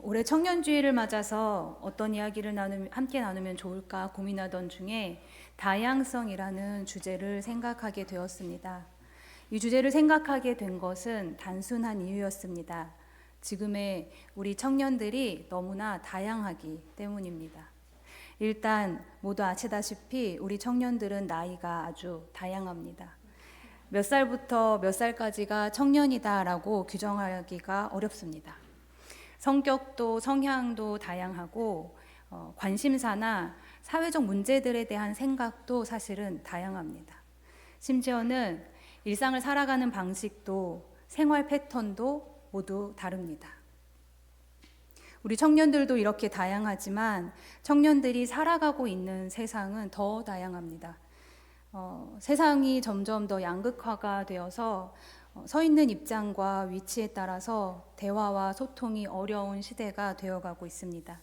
올해 청년주의를 맞아서 어떤 이야기를 함께 나누면 좋을까 고민하던 중에 다양성이라는 주제를 생각하게 되었습니다. 이 주제를 생각하게 된 것은 단순한 이유였습니다. 지금의 우리 청년들이 너무나 다양하기 때문입니다. 일단 모두 아시다시피 우리 청년들은 나이가 아주 다양합니다. 몇 살부터 몇 살까지가 청년이다라고 규정하기가 어렵습니다. 성격도 성향도 다양하고 관심사나 사회적 문제들에 대한 생각도 사실은 다양합니다. 심지어는 일상을 살아가는 방식도 생활 패턴도 모두 다릅니다. 우리 청년들도 이렇게 다양하지만 청년들이 살아가고 있는 세상은 더 다양합니다. 세상이 점점 더 양극화가 되어서 서 있는 입장과 위치에 따라서 대화와 소통이 어려운 시대가 되어가고 있습니다.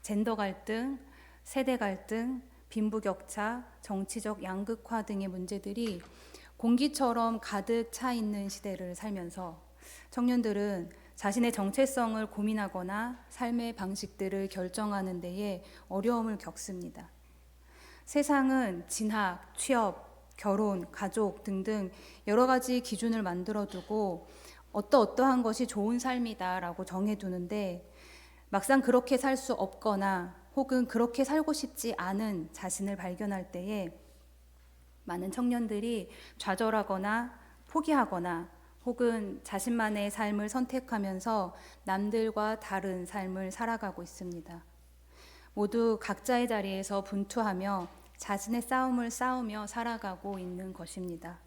젠더 갈등, 세대 갈등, 빈부격차, 정치적 양극화 등의 문제들이 공기처럼 가득 차 있는 시대를 살면서 청년들은 자신의 정체성을 고민하거나 삶의 방식들을 결정하는 데에 어려움을 겪습니다. 세상은 진학, 취업, 결혼, 가족 등등 여러 가지 기준을 만들어 두고 어떠한 것이 좋은 삶이다라고 정해두는데 막상 그렇게 살 수 없거나 혹은 그렇게 살고 싶지 않은 자신을 발견할 때에 많은 청년들이 좌절하거나 포기하거나 혹은 자신만의 삶을 선택하면서 남들과 다른 삶을 살아가고 있습니다. 모두 각자의 자리에서 분투하며 자신의 싸움을 싸우며 살아가고 있는 것입니다.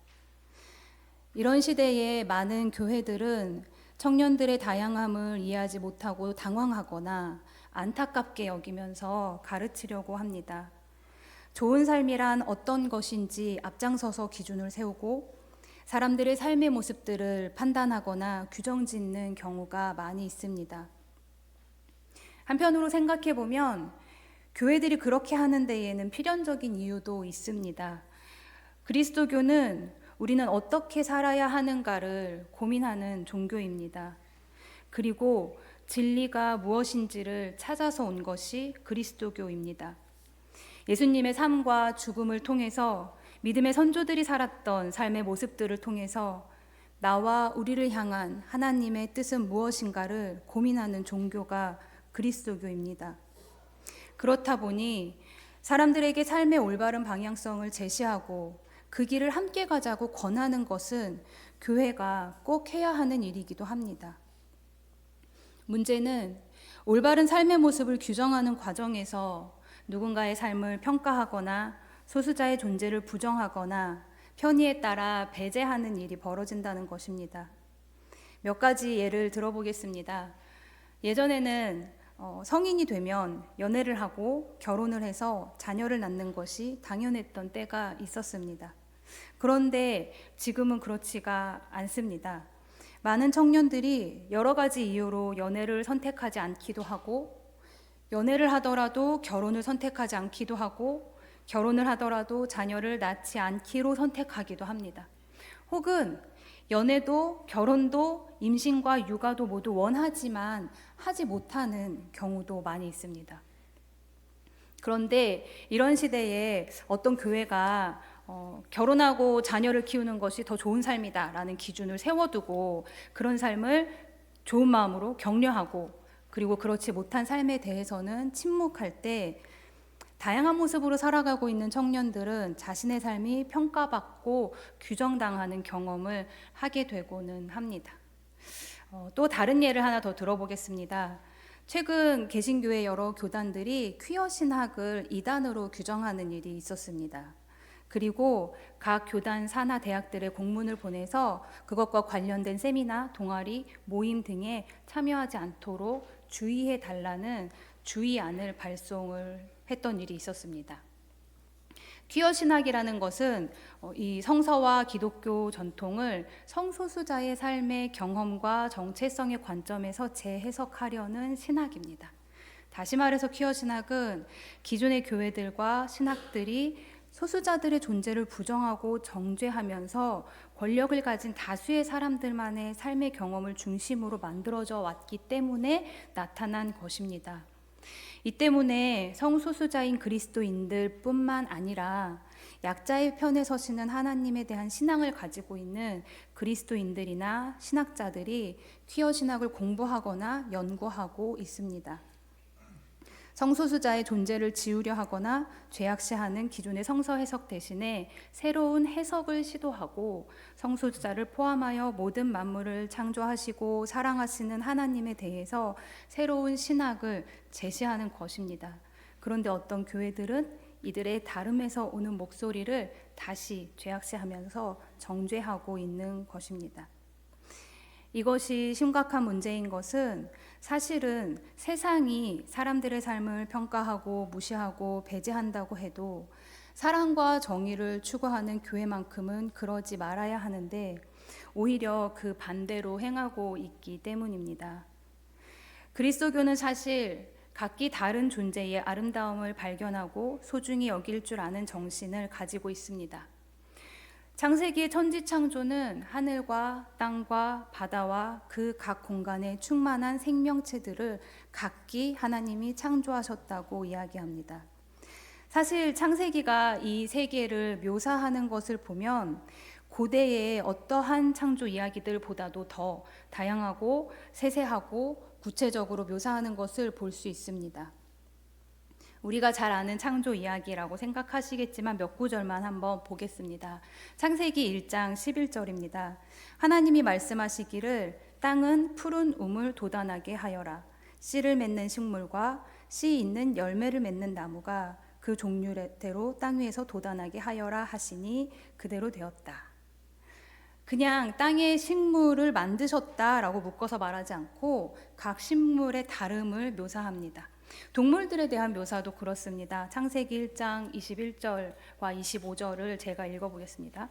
이런 시대에 많은 교회들은 청년들의 다양함을 이해하지 못하고 당황하거나 안타깝게 여기면서 가르치려고 합니다. 좋은 삶이란 어떤 것인지 앞장서서 기준을 세우고 사람들의 삶의 모습들을 판단하거나 규정짓는 경우가 많이 있습니다. 한편으로 생각해 보면 교회들이 그렇게 하는 데에는 필연적인 이유도 있습니다. 그리스도교는 우리는 어떻게 살아야 하는가를 고민하는 종교입니다. 그리고 진리가 무엇인지를 찾아서 온 것이 그리스도교입니다. 예수님의 삶과 죽음을 통해서 믿음의 선조들이 살았던 삶의 모습들을 통해서 나와 우리를 향한 하나님의 뜻은 무엇인가를 고민하는 종교가 그리스도교입니다. 그렇다 보니 사람들에게 삶의 올바른 방향성을 제시하고 그 길을 함께 가자고 권하는 것은 교회가 꼭 해야 하는 일이기도 합니다. 문제는 올바른 삶의 모습을 규정하는 과정에서 누군가의 삶을 평가하거나 소수자의 존재를 부정하거나 편의에 따라 배제하는 일이 벌어진다는 것입니다. 몇 가지 예를 들어보겠습니다. 예전에는 성인이 되면 연애를 하고 결혼을 해서 자녀를 낳는 것이 당연했던 때가 있었습니다. 그런데 지금은 그렇지가 않습니다. 많은 청년들이 여러 가지 이유로 연애를 선택하지 않기도 하고, 연애를 하더라도 결혼을 선택하지 않기도 하고, 결혼을 하더라도 자녀를 낳지 않기로 선택하기도 합니다. 혹은 연애도 결혼도 임신과 육아도 모두 원하지만 하지 못하는 경우도 많이 있습니다. 그런데 이런 시대에 어떤 교회가 결혼하고 자녀를 키우는 것이 더 좋은 삶이다라는 기준을 세워두고 그런 삶을 좋은 마음으로 격려하고 그리고 그렇지 못한 삶에 대해서는 침묵할 때 다양한 모습으로 살아가고 있는 청년들은 자신의 삶이 평가받고 규정당하는 경험을 하게 되고는 합니다. 또 다른 예를 하나 더 들어보겠습니다. 최근 개신교의 여러 교단들이 퀴어 신학을 이단으로 규정하는 일이 있었습니다. 그리고 각 교단 산하 대학들의 공문을 보내서 그것과 관련된 세미나, 동아리, 모임 등에 참여하지 않도록 주의해 달라는 주의안을 발송을 했던 일이 있었습니다. 퀴어 신학이라는 것은 이 성서와 기독교 전통을 성소수자의 삶의 경험과 정체성의 관점에서 재해석하려는 신학입니다. 다시 말해서 퀴어 신학은 기존의 교회들과 신학들이 소수자들의 존재를 부정하고 정죄하면서 권력을 가진 다수의 사람들만의 삶의 경험을 중심으로 만들어져 왔기 때문에 나타난 것입니다. 이 때문에 성소수자인 그리스도인들 뿐만 아니라 약자의 편에 서시는 하나님에 대한 신앙을 가지고 있는 그리스도인들이나 신학자들이 퀴어 신학을 공부하거나 연구하고 있습니다. 성소수자의 존재를 지우려 하거나 죄악시하는 기존의 성서 해석 대신에 새로운 해석을 시도하고 성소수자를 포함하여 모든 만물을 창조하시고 사랑하시는 하나님에 대해서 새로운 신학을 제시하는 것입니다. 그런데 어떤 교회들은 이들의 다름에서 오는 목소리를 다시 죄악시하면서 정죄하고 있는 것입니다. 이것이 심각한 문제인 것은 사실은 세상이 사람들의 삶을 평가하고 무시하고 배제한다고 해도 사랑과 정의를 추구하는 교회만큼은 그러지 말아야 하는데 오히려 그 반대로 행하고 있기 때문입니다. 그리스도교는 사실 각기 다른 존재의 아름다움을 발견하고 소중히 여길 줄 아는 정신을 가지고 있습니다. 창세기의 천지 창조는 하늘과 땅과 바다와 그 각 공간에 충만한 생명체들을 각기 하나님이 창조하셨다고 이야기합니다. 사실 창세기가 이 세계를 묘사하는 것을 보면 고대의 어떠한 창조 이야기들보다도 더 다양하고 세세하고 구체적으로 묘사하는 것을 볼 수 있습니다. 우리가 잘 아는 창조 이야기라고 생각하시겠지만 몇 구절만 한번 보겠습니다. 창세기 1장 11절입니다. 하나님이 말씀하시기를 땅은 푸른 우물 돋아나게 하여라. 씨를 맺는 식물과 씨 있는 열매를 맺는 나무가 그 종류대로 땅 위에서 돋아나게 하여라 하시니 그대로 되었다. 그냥 땅에 식물을 만드셨다라고 묶어서 말하지 않고 각 식물의 다름을 묘사합니다. 동물들에 대한 묘사도 그렇습니다. 창세기 1장 21절과 25절을 제가 읽어보겠습니다.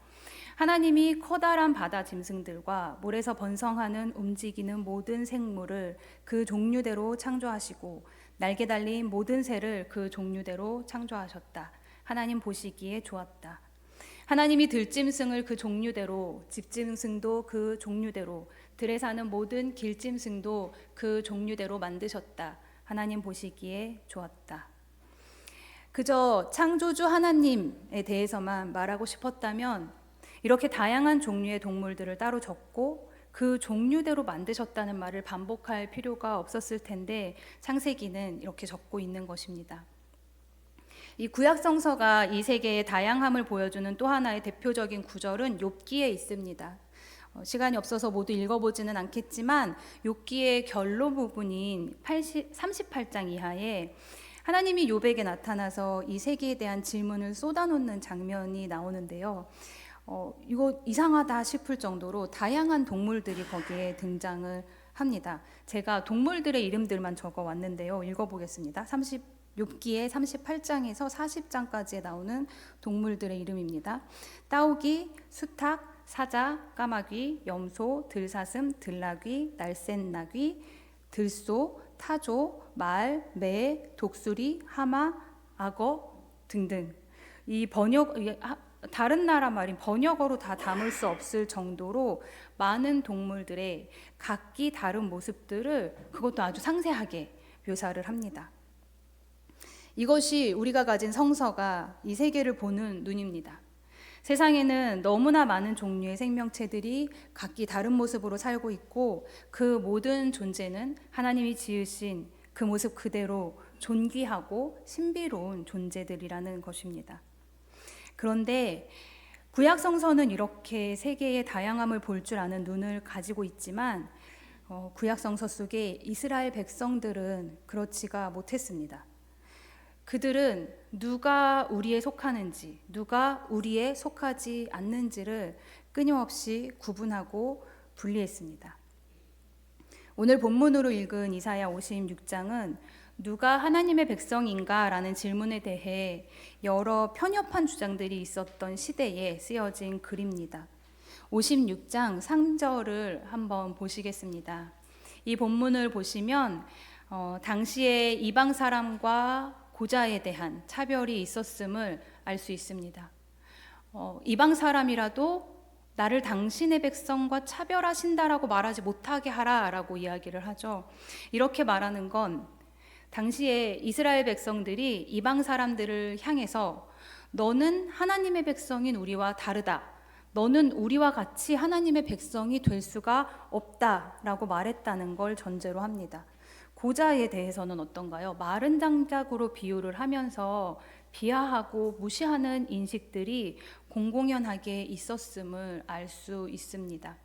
하나님이 커다란 바다 짐승들과 물에서 번성하는 움직이는 모든 생물을 그 종류대로 창조하시고 날개 달린 모든 새를 그 종류대로 창조하셨다. 하나님 보시기에 좋았다. 하나님이 들짐승을 그 종류대로, 집짐승도 그 종류대로, 들에 사는 모든 길짐승도 그 종류대로 만드셨다. 하나님 보시기에 좋았다. 그저 창조주 하나님에 대해서만 말하고 싶었다면 이렇게 다양한 종류의 동물들을 따로 적고 그 종류대로 만드셨다는 말을 반복할 필요가 없었을 텐데 창세기는 이렇게 적고 있는 것입니다. 이 구약 성서가 이 세계의 다양함을 보여주는 또 하나의 대표적인 구절은 욥기에 있습니다. 시간이 없어서 모두 읽어보지는 않겠지만 욥기의 결론 부분인 38장 이하에 하나님이 욥에게 나타나서 이 세계에 대한 질문을 쏟아놓는 장면이 나오는데요. 이거 이상하다 싶을 정도로 다양한 동물들이 거기에 등장을 합니다. 제가 동물들의 이름들만 적어왔는데요. 읽어보겠습니다. 욥기의 38장에서 40장까지에 나오는 동물들의 이름입니다. 따오기, 수탉, 사자, 까마귀, 염소, 들사슴, 들나귀, 날쌘나귀, 들소, 타조, 말, 매, 독수리, 하마, 악어 등등. 이 다른 나라 말인 번역어로 다 담을 수 없을 정도로 많은 동물들의 각기 다른 모습들을 그것도 아주 상세하게 묘사를 합니다. 이것이 우리가 가진 성서가 이 세계를 보는 눈입니다. 세상에는 너무나 많은 종류의 생명체들이 각기 다른 모습으로 살고 있고 그 모든 존재는 하나님이 지으신 그 모습 그대로 존귀하고 신비로운 존재들이라는 것입니다. 그런데 구약 성서는 이렇게 세계의 다양함을 볼 줄 아는 눈을 가지고 있지만 구약 성서 속에 이스라엘 백성들은 그렇지가 못했습니다. 그들은 누가 우리에 속하는지, 누가 우리에 속하지 않는지를 끊임없이 구분하고 분리했습니다. 오늘 본문으로 읽은 이사야 56장은 누가 하나님의 백성인가? 라는 질문에 대해 여러 편협한 주장들이 있었던 시대에 쓰여진 글입니다. 56장 3절을 한번 보시겠습니다. 이 본문을 보시면 당시에 이방 사람과 고자에 대한 차별이 있었음을 알 수 있습니다. 이방 사람이라도 나를 당신의 백성과 차별하신다라고 말하지 못하게 하라라고 이야기를 하죠. 이렇게 말하는 건 당시에 이스라엘 백성들이 이방 사람들을 향해서 너는 하나님의 백성인 우리와 다르다. 너는 우리와 같이 하나님의 백성이 될 수가 없다라고 말했다는 걸 전제로 합니다. 고자에 대해서는 어떤가요? 마른 장작으로 비유를 하면서 비하하고 무시하는 인식들이 공공연하게 있었음을 알 수 있습니다.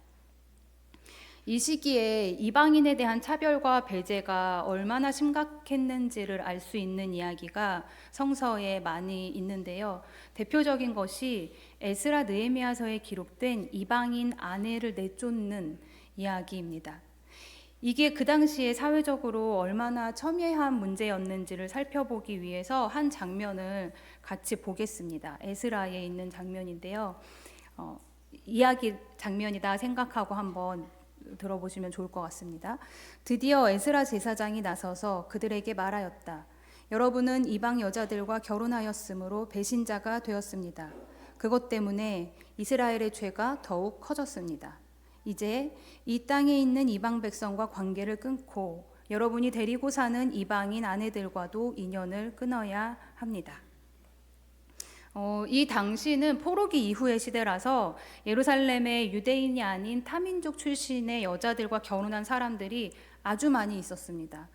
이 시기에 이방인에 대한 차별과 배제가 얼마나 심각했는지를 알 수 있는 이야기가 성서에 많이 있는데요. 대표적인 것이 에스라 느헤미야서에 기록된 이방인 아내를 내쫓는 이야기입니다. 이게 그 당시에 사회적으로 얼마나 첨예한 문제였는지를 살펴보기 위해서 한 장면을 같이 보겠습니다. 에스라에 있는 장면인데요. 이야기 장면이다 생각하고 한번 들어보시면 좋을 것 같습니다. 드디어 에스라 제사장이 나서서 그들에게 말하였다. 여러분은 이방 여자들과 결혼하였으므로 배신자가 되었습니다. 그것 때문에 이스라엘의 죄가 더욱 커졌습니다. 이제 이 땅에 있는 이방 백성과 관계를 끊고 여러분이 데리고 사는 이방인 아내들과도 인연을 끊어야 합니다. 이 당시는 포로기 이후의 시대라서 예루살렘에 유대인이 아닌 타민족 출신의 여자들과 결혼한 사람들이 아주 많이 있었습니다.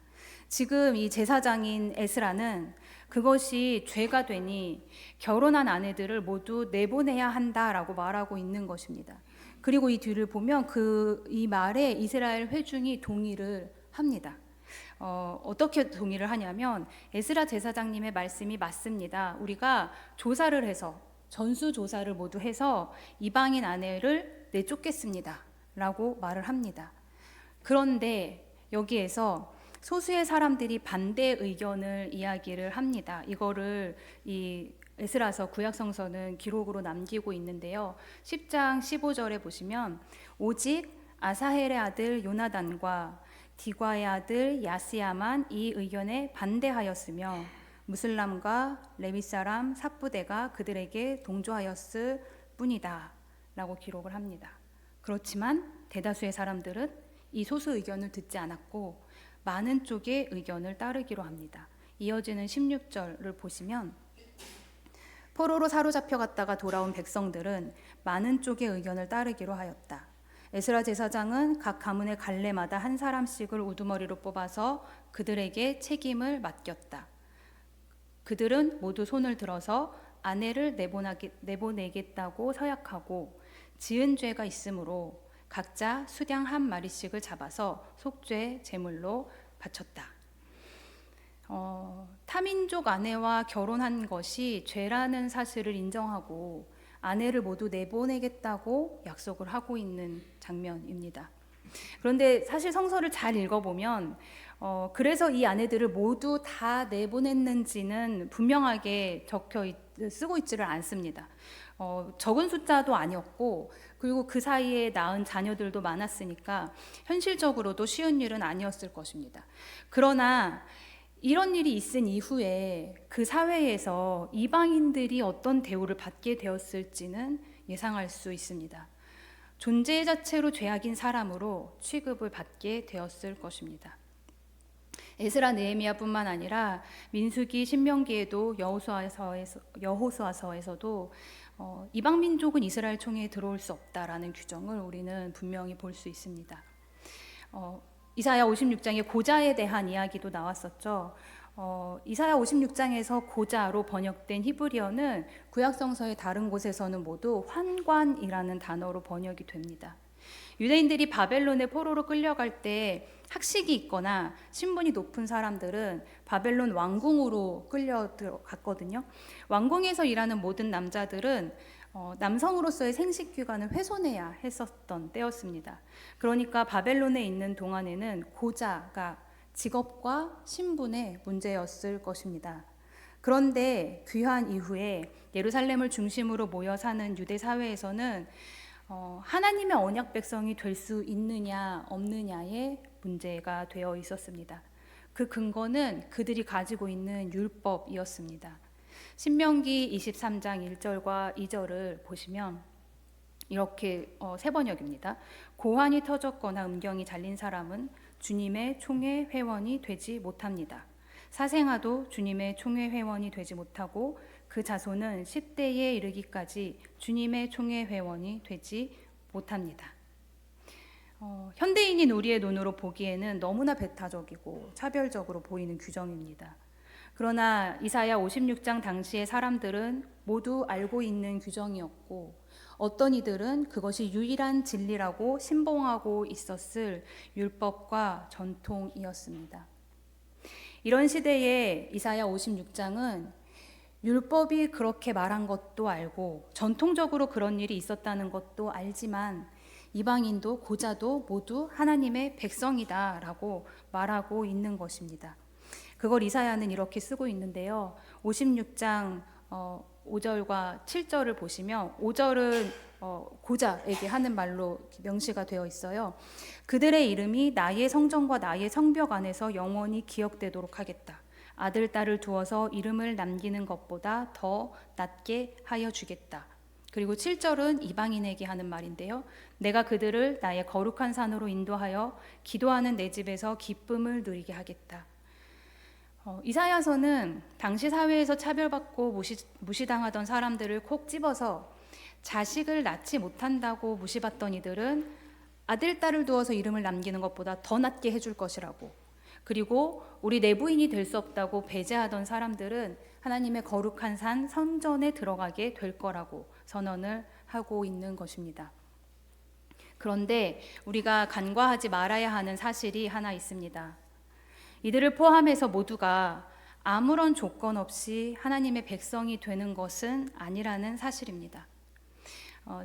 지금 이 제사장인 에스라는 그것이 죄가 되니 결혼한 아내들을 모두 내보내야 한다라고 말하고 있는 것입니다. 그리고 이 뒤를 보면 이 말에 이스라엘 회중이 동의를 합니다. 어떻게 동의를 하냐면 에스라 제사장님의 말씀이 맞습니다. 우리가 조사를 해서 전수조사를 모두 해서 이방인 아내를 내쫓겠습니다 라고 말을 합니다. 그런데 여기에서 소수의 사람들이 반대 의견을 이야기를 합니다. 이거를 이 에스라서 구약성서는 기록으로 남기고 있는데요. 10장 15절에 보시면 오직 아사헬의 아들 요나단과 디과의 아들 야스야만 이 의견에 반대하였으며 무슬람과 레위 사람 삽부대가 그들에게 동조하였을 뿐이다 라고 기록을 합니다. 그렇지만 대다수의 사람들은 이 소수 의견을 듣지 않았고 많은 쪽의 의견을 따르기로 합니다. 이어지는 16절을 보시면 포로로 사로잡혀갔다가 돌아온 백성들은 많은 쪽의 의견을 따르기로 하였다. 에스라 제사장은 각 가문의 갈래마다 한 사람씩을 우두머리로 뽑아서 그들에게 책임을 맡겼다. 그들은 모두 손을 들어서 아내를 내보내겠다고 서약하고 지은 죄가 있으므로 각자 수량 한 마리씩을 잡아서 속죄 제물로 바쳤다. 타민족 아내와 결혼한 것이 죄라는 사실을 인정하고 아내를 모두 내보내겠다고 약속을 하고 있는 장면입니다. 그런데 사실 성서를 잘 읽어보면 그래서 이 아내들을 모두 다 내보냈는지는 분명하게 쓰고 있지를 않습니다. 적은 숫자도 아니었고 그리고 그 사이에 낳은 자녀들도 많았으니까 현실적으로도 쉬운 일은 아니었을 것입니다. 그러나 이런 일이 있은 이후에 그 사회에서 이방인들이 어떤 대우를 받게 되었을지는 예상할 수 있습니다. 존재 자체로 죄악인 사람으로 취급을 받게 되었을 것입니다. 에스라 느헤미야뿐만 아니라 민수기 신명기에도 여호수아서에서도 이방 민족은 이스라엘 총회에 들어올 수 없다라는 규정을 우리는 분명히 볼 수 있습니다. 이사야 56장에 고자에 대한 이야기도 나왔었죠. 이사야 56장에서 고자로 번역된 히브리어는 구약성서의 다른 곳에서는 모두 환관이라는 단어로 번역이 됩니다. 유대인들이 바벨론의 포로로 끌려갈 때 학식이 있거나 신분이 높은 사람들은 바벨론 왕궁으로 끌려갔거든요. 왕궁에서 일하는 모든 남자들은 남성으로서의 생식기관을 훼손해야 했었던 때였습니다. 그러니까 바벨론에 있는 동안에는 고자가 직업과 신분의 문제였을 것입니다. 그런데 귀환 이후에 예루살렘을 중심으로 모여 사는 유대 사회에서는 하나님의 언약 백성이 될 수 있느냐 없느냐의 문제가 되어 있었습니다. 그 근거는 그들이 가지고 있는 율법이었습니다. 신명기 23장 1절과 2절을 보시면 이렇게 세 번역입니다. 고환이 터졌거나 음경이 잘린 사람은 주님의 총회 회원이 되지 못합니다. 사생아도 주님의 총회 회원이 되지 못하고 그 자손은 10대에 이르기까지 주님의 총회 회원이 되지 못합니다. 현대인인 우리의 눈으로 보기에는 너무나 배타적이고 차별적으로 보이는 규정입니다. 그러나 이사야 56장 당시의 사람들은 모두 알고 있는 규정이었고 어떤 이들은 그것이 유일한 진리라고 신봉하고 있었을 율법과 전통이었습니다. 이런 시대에 이사야 56장은 율법이 그렇게 말한 것도 알고 전통적으로 그런 일이 있었다는 것도 알지만 이방인도 고자도 모두 하나님의 백성이다라고 말하고 있는 것입니다. 그걸 이사야는 이렇게 쓰고 있는데요. 56장 5절과 7절을 보시면 5절은 고자에게 하는 말로 명시가 되어 있어요. 그들의 이름이 나의 성전과 나의 성벽 안에서 영원히 기억되도록 하겠다. 아들, 딸을 두어서 이름을 남기는 것보다 더 낫게 하여 주겠다. 그리고 7절은 이방인에게 하는 말인데요. 내가 그들을 나의 거룩한 산으로 인도하여 기도하는 내 집에서 기쁨을 누리게 하겠다. 이사야서는 당시 사회에서 차별받고 무시당하던 사람들을 콕 집어서 자식을 낳지 못한다고 무시받던 이들은 아들, 딸을 두어서 이름을 남기는 것보다 더 낫게 해줄 것이라고, 그리고 우리 내부인이 될 수 없다고 배제하던 사람들은 하나님의 거룩한 산 성전에 들어가게 될 거라고 선언을 하고 있는 것입니다. 그런데 우리가 간과하지 말아야 하는 사실이 하나 있습니다. 이들을 포함해서 모두가 아무런 조건 없이 하나님의 백성이 되는 것은 아니라는 사실입니다.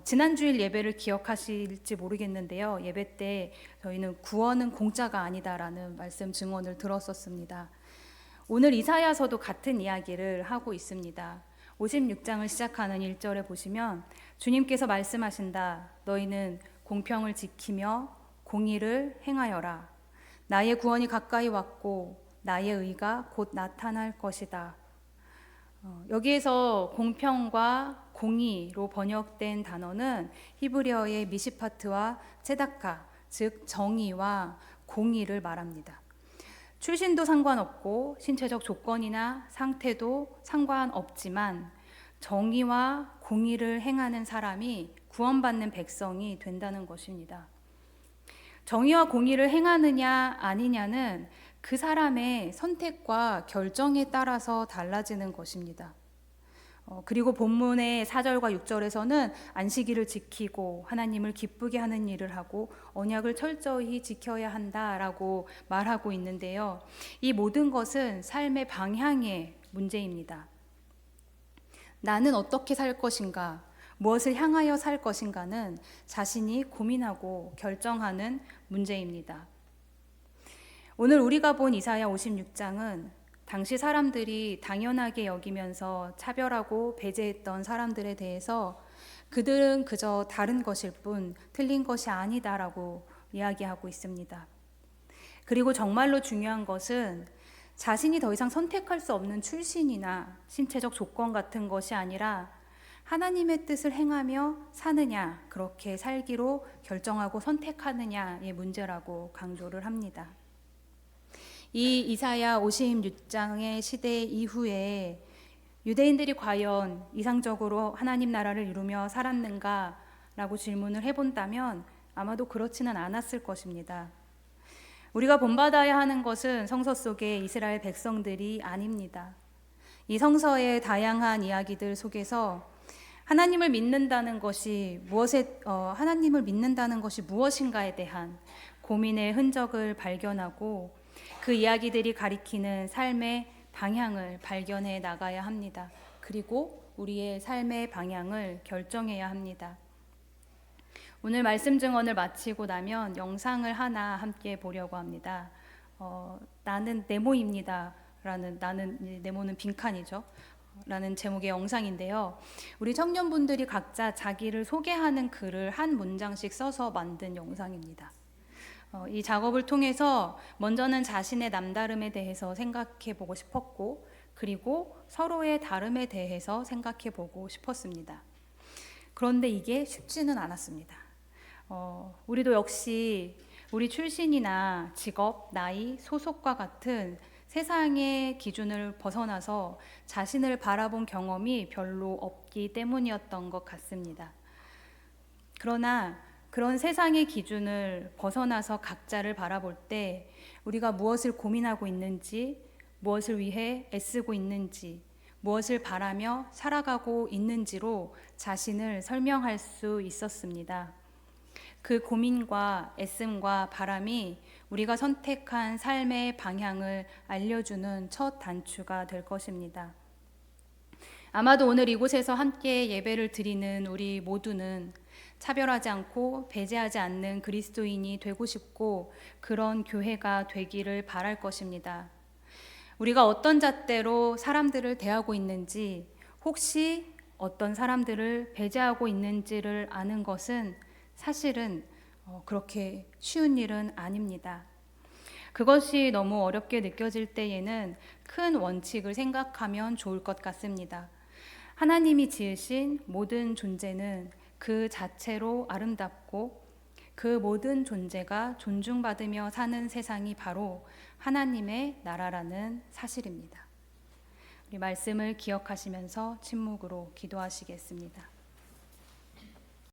지난 주일 예배를 기억하실지 모르겠는데요. 예배 때 저희는 구원은 공짜가 아니다라는 말씀 증언을 들었었습니다. 오늘 이사야서도 같은 이야기를 하고 있습니다. 56장을 시작하는 1절에 보시면 주님께서 말씀하신다. 너희는 공평을 지키며 공의를 행하여라. 나의 구원이 가까이 왔고 나의 의가 곧 나타날 것이다. 여기에서 공평과 공의로 번역된 단어는 히브리어의 미시파트와 체다카, 즉 정의와 공의를 말합니다. 출신도 상관없고 신체적 조건이나 상태도 상관없지만 정의와 공의를 행하는 사람이 구원받는 백성이 된다는 것입니다. 정의와 공의를 행하느냐 아니냐는 그 사람의 선택과 결정에 따라서 달라지는 것입니다. 그리고 본문의 4절과 6절에서는 안식일을 지키고 하나님을 기쁘게 하는 일을 하고 언약을 철저히 지켜야 한다라고 말하고 있는데요. 이 모든 것은 삶의 방향의 문제입니다. 나는 어떻게 살 것인가, 무엇을 향하여 살 것인가는 자신이 고민하고 결정하는 문제입니다. 오늘 우리가 본 이사야 56장은 당시 사람들이 당연하게 여기면서 차별하고 배제했던 사람들에 대해서 그들은 그저 다른 것일 뿐 틀린 것이 아니다라고 이야기하고 있습니다. 그리고 정말로 중요한 것은 자신이 더 이상 선택할 수 없는 출신이나 신체적 조건 같은 것이 아니라 하나님의 뜻을 행하며 사느냐, 그렇게 살기로 결정하고 선택하느냐의 문제라고 강조를 합니다. 이 이사야 56장의 시대 이후에 유대인들이 과연 이상적으로 하나님 나라를 이루며 살았는가 라고 질문을 해본다면 아마도 그렇지는 않았을 것입니다. 우리가 본받아야 하는 것은 성서 속의 이스라엘 백성들이 아닙니다. 이 성서의 다양한 이야기들 속에서 하나님을 믿는다는 것이 무엇인가에 대한 고민의 흔적을 발견하고 그 이야기들이 가리키는 삶의 방향을 발견해 나가야 합니다. 그리고 우리의 삶의 방향을 결정해야 합니다. 오늘 말씀 증언을 마치고 나면 영상을 하나 함께 보려고 합니다. 나는 네모입니다. 네모는 빈칸이죠. 라는 제목의 영상인데요. 우리 청년분들이 각자 자기를 소개하는 글을 한 문장씩 써서 만든 영상입니다. 이 작업을 통해서 먼저는 자신의 남다름에 대해서 생각해 보고 싶었고, 그리고 서로의 다름에 대해서 생각해 보고 싶었습니다. 그런데 이게 쉽지는 않았습니다. 우리도 역시 우리 출신이나 직업, 나이, 소속과 같은 세상의 기준을 벗어나서 자신을 바라본 경험이 별로 없기 때문이었던 것 같습니다. 그러나 그런 세상의 기준을 벗어나서 각자를 바라볼 때 우리가 무엇을 고민하고 있는지, 무엇을 위해 애쓰고 있는지, 무엇을 바라며 살아가고 있는지로 자신을 설명할 수 있었습니다. 그 고민과 애씀과 바람이 우리가 선택한 삶의 방향을 알려주는 첫 단추가 될 것입니다. 아마도 오늘 이곳에서 함께 예배를 드리는 우리 모두는 차별하지 않고 배제하지 않는 그리스도인이 되고 싶고 그런 교회가 되기를 바랄 것입니다. 우리가 어떤 잣대로 사람들을 대하고 있는지, 혹시 어떤 사람들을 배제하고 있는지를 아는 것은 사실은 그렇게 쉬운 일은 아닙니다. 그것이 너무 어렵게 느껴질 때에는 큰 원칙을 생각하면 좋을 것 같습니다. 하나님이 지으신 모든 존재는 그 자체로 아름답고 그 모든 존재가 존중받으며 사는 세상이 바로 하나님의 나라라는 사실입니다. 우리 말씀을 기억하시면서 침묵으로 기도하시겠습니다.